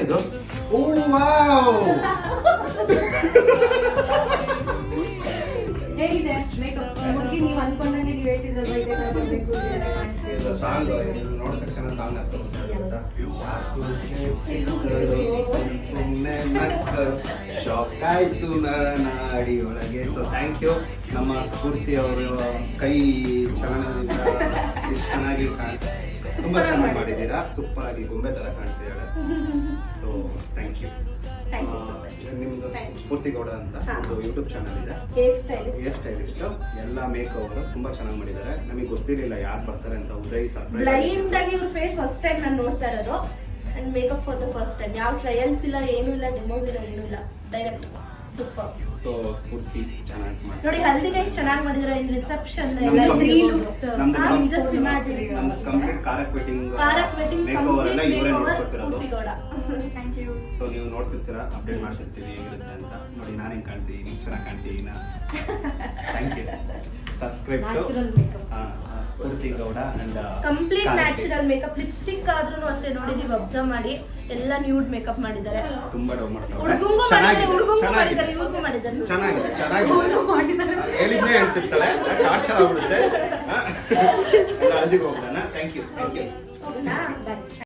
ಇದು ಓ ವಾವ್ ಹೇಗಿದೆ ಮೇಕಪ್ ಹುಡುಗಿ ನೀವು ಅನ್ಕೊಂಡಂಗೆ ನೀವು ಹೇಳ್ತಿದ್ರಲ್ವಾ ಇದೇ ತರ ಬರ್ಬೇಕು ಇದೇ ತರ ಕಾಣಿಸ್ಬೇಕು ಸಾಂಗ್ ನೋಡಿದ ತಕ್ಷಣ ಸಾಂಗ್ ಸುಮ್ಮನೆ ಶಾಕ್ ಆಯ್ತು ನಾಡಿ ಒಳಗೆ. ಸೊ ಥ್ಯಾಂಕ್ ಯು ನಮ್ಮ ಸ್ಫೂರ್ತಿ ಅವರು ಕೈ ಚಲನದಿಂದ ಇಷ್ಟು ಚೆನ್ನಾಗಿ ತುಂಬಾ ಚೆನ್ನಾಗಿ ಮಾಡಿದ್ದೀರಾ. ಸೂಪರ್ ಆಗಿ ಗೊಂಬೆ ತರ ಕಾಣ್ತಿದ್ದಾಳೆ. So thank you. ನಿಮ್ದು ಸ್ಫೂರ್ತಿ ಗೌಡ ಅಂತ ಒಂದು ಯೂಟ್ಯೂಬ್ ಚಾನಲ್ ಇದೆ, ಹೇರ್ ಸ್ಟೈಲಿಸ್ಟ್. ಎಲ್ಲ ಮೇಕ್ ಓವರ್ ತುಂಬಾ ಚೆನ್ನಾಗಿ ಮಾಡಿದ್ದಾರೆ. ನಮಗೆ ಗೊತ್ತಿರಲಿಲ್ಲ ಯಾರು ಬರ್ತಾರೆ ಅಂತ. ಉದಯ್ ಸರ್ಪ್ರೈಸ್ ಬ್ಲೈಂಡ್ ಆಗಿ ಇವ್ರ ಫೇಸ್ ಫಸ್ಟ್ ಟೈಮ್ ನಾನು ನೋಡ್ತಾ ಇರೋದು. And makeup for the first time. ಯಾವ ಟ್ರಯಲ್ಸ್ ಇಲ್ಲ, ಏನೂ ಇಲ್ಲ, ಡೆಮೋಸ್ ಇಲ್ಲ, ಏನೂ ಇಲ್ಲ, ಡೈರೆಕ್ಟ್ ಸೂಪರ್. ಸೊ ಸ್ಫೂರ್ತಿ ಚೆನ್ನಾಗಿ ಮಾಡಿ ನೋಡಿ ಹಲ್ದಿಗೆ ಎಷ್ಟು ಚೆನ್ನಾಗಿ ಮಾಡಿದ್ರೆ. ಇನ್ ರಿಸೆಪ್ಷನ್ ಎಲ್ಲ 3 looks ಜಸ್ಟ್ ಇಮ್ಯಾಜಿನ್. ನಮ್ದು ಕಂಪ್ಲೀಟ್ ಕಾರಕ್ ವೆಡ್ಡಿಂಗ್ ವೆಡ್ಡಿಂಗ್ ಮೇಕ್ ಓವರ್ ಎಲ್ಲ ಇವರೇ ನೋಡ್ಕೊತಿರೋದು. Spoorthi Gowda. Thank you. So ನೀವು ನೋಡ್ತಿರ್ತೀರಾ, ಅಪ್ಡೇಟ್ ಮಾಡ್ತಿರ್ತೀವಿ ಹೇಗಿರುತ್ತೆ ಅಂತ. ನೋಡಿ ನಾನು ಹೆಂಗೆ ಕಾಣ್ತೀವಿ, ನೀವು ಚೆನ್ನಾಗಿ ಕಾಣ್ತೀವಿ. Thank you. Subscribe to natural makeup Spoorthi Gowda and complete natural makeup. Lipstick ಆದ್ರೂ ಅಷ್ಟೇ ನೋಡಿ, ನೀವು ಅಬ್ಸರ್ವ್ ಮಾಡಿ ಎಲ್ಲ ನ್ಯೂಡ್ ಮೇಕಪ್ ಮಾಡಿದ್ದಾರೆ. ತುಂಬಾ ಡೌ ಮಾಡ್ತಾರೆ. ಹುಡುಗಂಗೂ ಮಾಡಿದ್ದಾರೆ, ಇವ್ರಿಗೂ ಮಾಡಿದ್ದಾರೆ. ಚೆನ್ನಾಗಿದೆ. ಹೇಳಿದ್ನೇ ಹೇಳ್ತಿರ್ತಾಳೆ, ಟಾರ್ಚರ್ ಆಗ್ಬಿಡುತ್ತೆ. ಅಲ್ಲಿಗೆ ಹೋಗೋಣ. Thank you. ಹೋಗೋಣ. ಬಾಯ್.